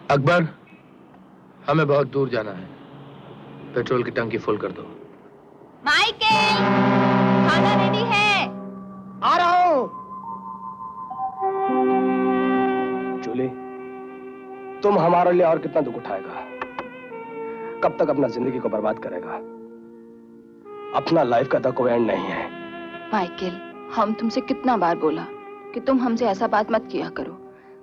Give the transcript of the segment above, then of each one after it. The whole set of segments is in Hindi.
अकबर, हमें बहुत दूर जाना है। पेट्रोल की टंकी फुल कर दो। माइकल, खाना रेडी है। आ रहा हूं। जूली, तुम हमारे लिए और कितना दुख उठाएगा? कब तक अपना जिंदगी को बर्बाद करेगा? अपना लाइफ का तो कोई एंड नहीं है। माइकल, हम तुमसे कितना बार बोला कि तुम हमसे ऐसा बात मत किया करो।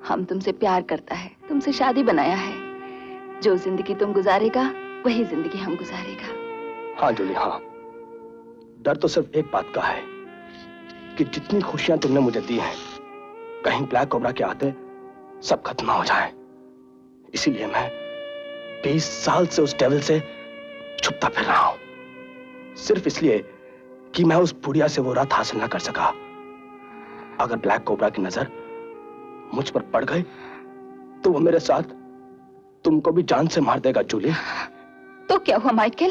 हम तुमसे प्यार करता है, तुमसे शादी बनाया है। जो जिंदगी तुम गुजारेगा वही जिंदगी हम गुजारेगा। हाँ जूली, हाँ। डर तो सिर्फ एक बात का है कि जितनी खुशियां तुमने मुझे दी हैं, कहीं ब्लैक कोबरा के आते सब खत्म हो जाए। इसीलिए मैं 20 साल से उस डेविल से छुपता फिर रहा हूं, सिर्फ इसलिए कि मैं उस बुढ़िया से वो रात हासिल ना कर सका। अगर ब्लैक कोबरा की नजर मुझ पर पड़ गई तो वो मेरे साथ तुमको भी जान से मार देगा जूली। तो क्या हुआ माइकल?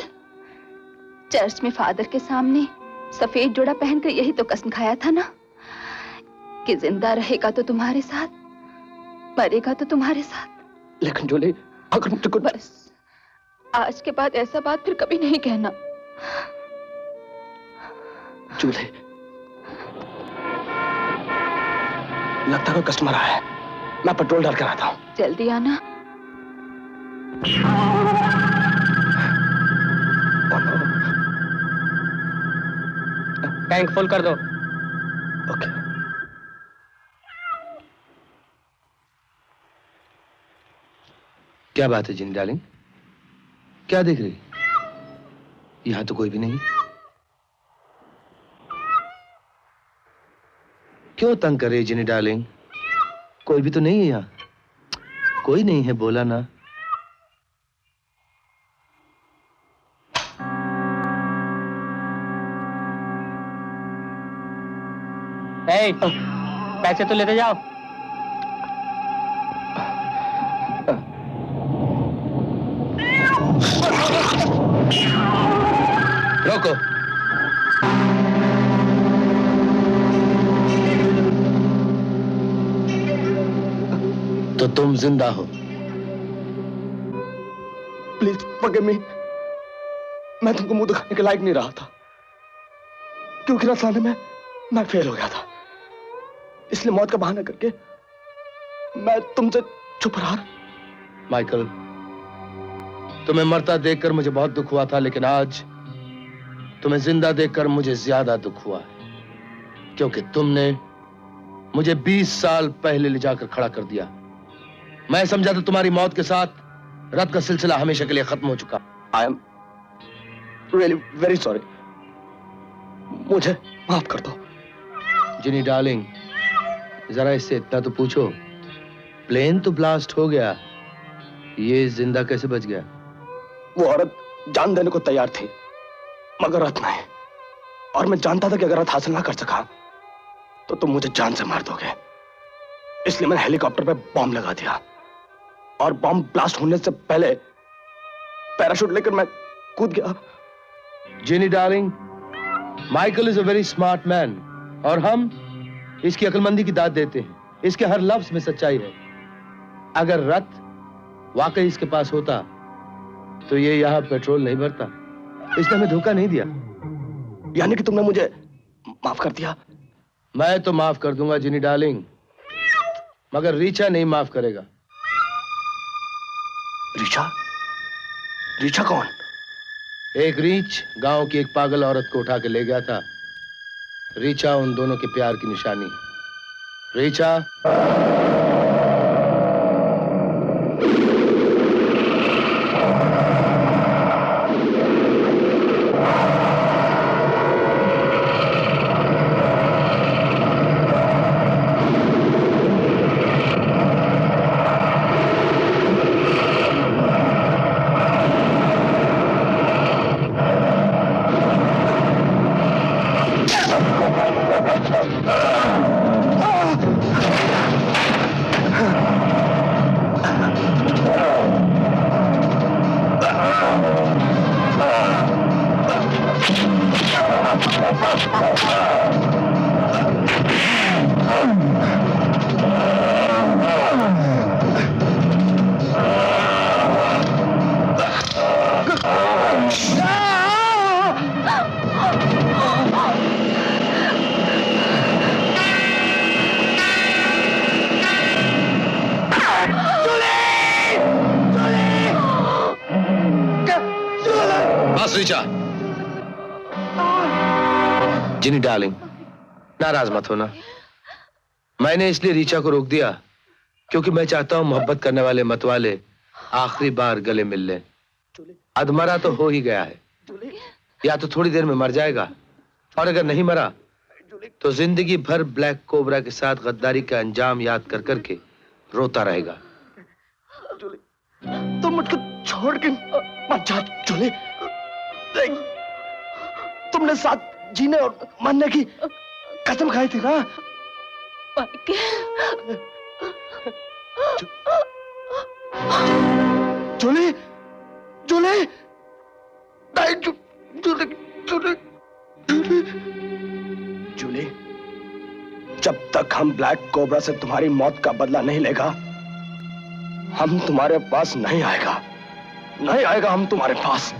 चर्च में फादर के सामने सफेद जोड़ा पहनकर यही तो कसम खाया था ना कि जिंदा रहेगा तो तुम्हारे साथ, मरेगा तो तुम्हारे साथ। लेकिन जूली, अगर मुझे कुछ... बस आज के बाद ऐसा बात फिर कभी नहीं कहना। जूली, लगता है कोई कस्टमर आया है। मैं पेट्रोल डाल कर आता हूं। जल्दी आना। टैंक फुल कर दो। ओके। क्या बात है जिनी डार्लिंग? क्या देख रही? यहां तो कोई भी नहीं। क्यों तंग कर रही जिनी डार्लिंग? कोई भी तो नहीं है यहाँ। कोई नहीं है, बोला ना। पैसे तो लेते जाओ। रोको। तो तुम जिंदा हो? Please forgive me. मैं तुमको मुंह दिखाने के लायक नहीं रहा था, क्योंकि रसाने में मैं फेल हो गया था। इसलिए मौत का बहाना करके मैं तुमसे छुप रहा। माइकल, तुम्हें मरता देखकर मुझे बहुत दुख हुआ था, लेकिन आज तुम्हें जिंदा देखकर मुझे ज्यादा दुख हुआ है, क्योंकि तुमने मुझे 20 साल पहले ले जाकर खड़ा कर दिया। मैं समझा था तुम्हारी मौत के साथ रत का सिलसिला हमेशा के लिए खत्म हो चुका। I am really very sorry. मुझे माफ कर दो। जिनी डार्लिंग, जरा इससे इतना तो पूछो, प्लेन तो ब्लास्ट हो गया, ये जिंदा कैसे बच गया? वो औरत जान देने को तैयार थी, मगर रत नहीं। और मैं जानता था कि अगर रत हासिल ना कर सका तो तुम मुझे जान से मार दोगे। इसलिए मैंने हेलीकॉप्टर पे बॉम्ब लगा दिया, और बॉम्ब ब्लास्ट होने से पहले पैराशूट लेकर मैं कूद गया। Ginny darling, Michael is a very smart man, और हम इसकी अक्लमंदी की दाद देते हैं। इसके हर लफ्ज में सच्चाई है। अगर रत वाकई इसके पास होता तो ये यहां पेट्रोल नहीं भरता। इसने हमें धोखा नहीं दिया। यानी कि तुमने मुझे माफ कर दिया? मैं तो माफ कर दूंगा जिनी डार्लिंग, मगर रीचा नहीं माफ करेगा। रीचा? रीचा कौन? एक रीछ गांव की एक पागल औरत को उठा के ले गया था। रीचा उन दोनों के प्यार की निशानी। रीचा, बस रीचा। जिनी डार्लिंग, नाराज मत होना। मैंने इसलिए रीचा को रोक दिया क्योंकि मैं चाहता हूं मोहब्बत करने वाले मतवाले आखिरी बार गले मिल लें। अधमरा तो हो ही गया है, या तो थोड़ी देर में मर जाएगा, और अगर नहीं मरा तो जिंदगी भर ब्लैक कोबरा के साथ गद्दारी का अंजाम याद कर करके रोता रहेगा। तुम मुझको छोड़ के मत जा जूली। देख, तुमने साथ जीने और मरने की कसम खाई थी ना। जूली, जूली, नहीं, जूली, जूली, जूली, जूली, जब तक हम ब्लैक कोबरा से तुम्हारी मौत का बदला नहीं लेगा, हम तुम्हारे पास नहीं आएगा, नहीं आएगा हम तुम्हारे पास।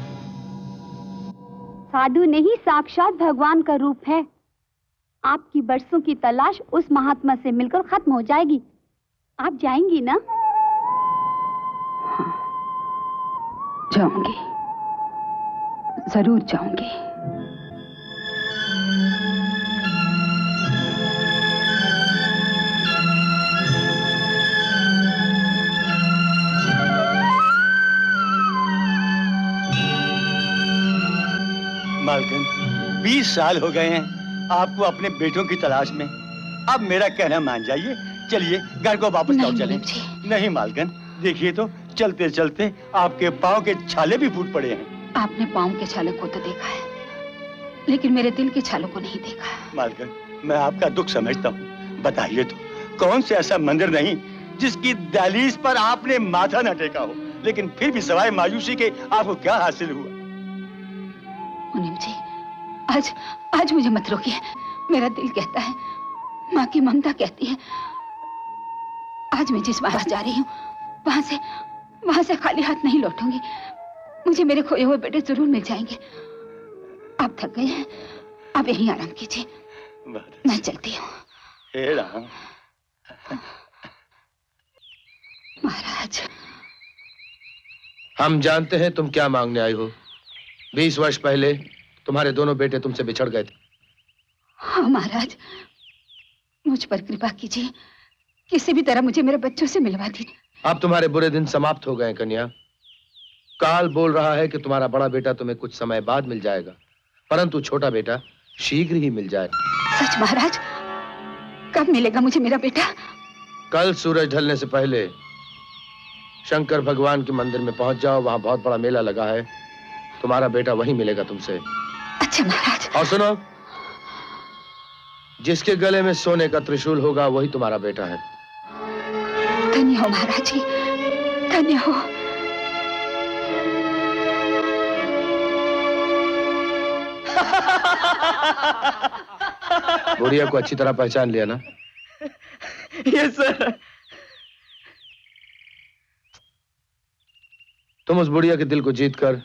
साधु नहीं, साक्षात भगवान का रूप है। आपकी बरसों की तलाश उस महात्मा से मिलकर खत्म हो जाएगी। आप जाएंगी ना? हाँ, जाऊंगी, जरूर जाऊंगी। मालकिन, 20 साल हो गए हैं आपको अपने बेटों की तलाश में। अब मेरा कहना मान जाइए, चलिए घर को वापस लौट चलें। नहीं मालकिन, देखिए तो चलते चलते आपके पाँव के छाले भी फूट पड़े हैं। आपने पाँव के छालों को तो देखा है, लेकिन मेरे दिल के छालों को नहीं देखा। मालकिन, मैं आपका दुख समझता हूँ। बताइए तो, कौन से ऐसा मंदिर नहीं जिसकी दहलीज पर आपने माथा न टेका हो, लेकिन फिर भी सवाए मायूसी के आपको क्या हासिल हुआ? मुनीम जी, आज मुझे मत रोकिए। मेरा दिल कहता है, माँ की ममता कहती है। आज मैं जिस बात जा रही हूँ, वहां से खाली हाथ नहीं लौटूंगी। मुझे मेरे खोए हुए बेटे जरूर मिल जाएंगे। आप थक गए हैं, आप यहीं आराम कीजिए, मैं चलती हूँ। हे राम। महाराज, हम जानते हैं तुम क्या मांगने आई हो। 20 वर्ष पहले तुम्हारे दोनों बेटे तुमसे बिछड़ गए थे। हाँ महाराज, मुझ पर कृपा कीजिए, किसी भी तरह मुझे मेरे बच्चों से मिलवा दीजिए। अब तुम्हारे बुरे दिन समाप्त हो गए कन्या। काल बोल रहा है कि तुम्हारा बड़ा बेटा तुम्हें कुछ समय बाद मिल जाएगा, परंतु छोटा बेटा शीघ्र ही मिल जाएगा। सच महाराज? कब मिलेगा मुझे मेरा बेटा? कल सूरज ढलने से पहले शंकर भगवान के मंदिर में पहुंच जाओ, वहां बहुत बड़ा मेला लगा है। तुम्हारा बेटा वहीं मिलेगा तुमसे। अच्छा महाराज। और सुनो, जिसके गले में सोने का त्रिशूल होगा वही तुम्हारा बेटा है। धन्य हो महाराज जी, धन्य हो। बुढ़िया को अच्छी तरह पहचान लिया ना? Yes sir. तुम उस बुढ़िया के दिल को जीतकर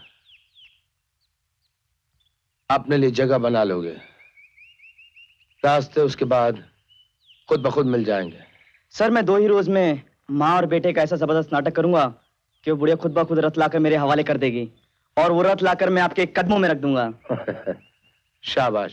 अपने लिए जगह बना लोगे। रास्ते उसके बाद खुद ब खुद मिल जाएंगे। सर, मैं 2 ही रोज में माँ और बेटे का ऐसा जबरदस्त नाटक करूंगा कि वो बुढ़िया खुद ब खुद रथ लाकर मेरे हवाले कर देगी, और वो रथ लाकर मैं आपके कदमों में रख दूंगा। शाबाश।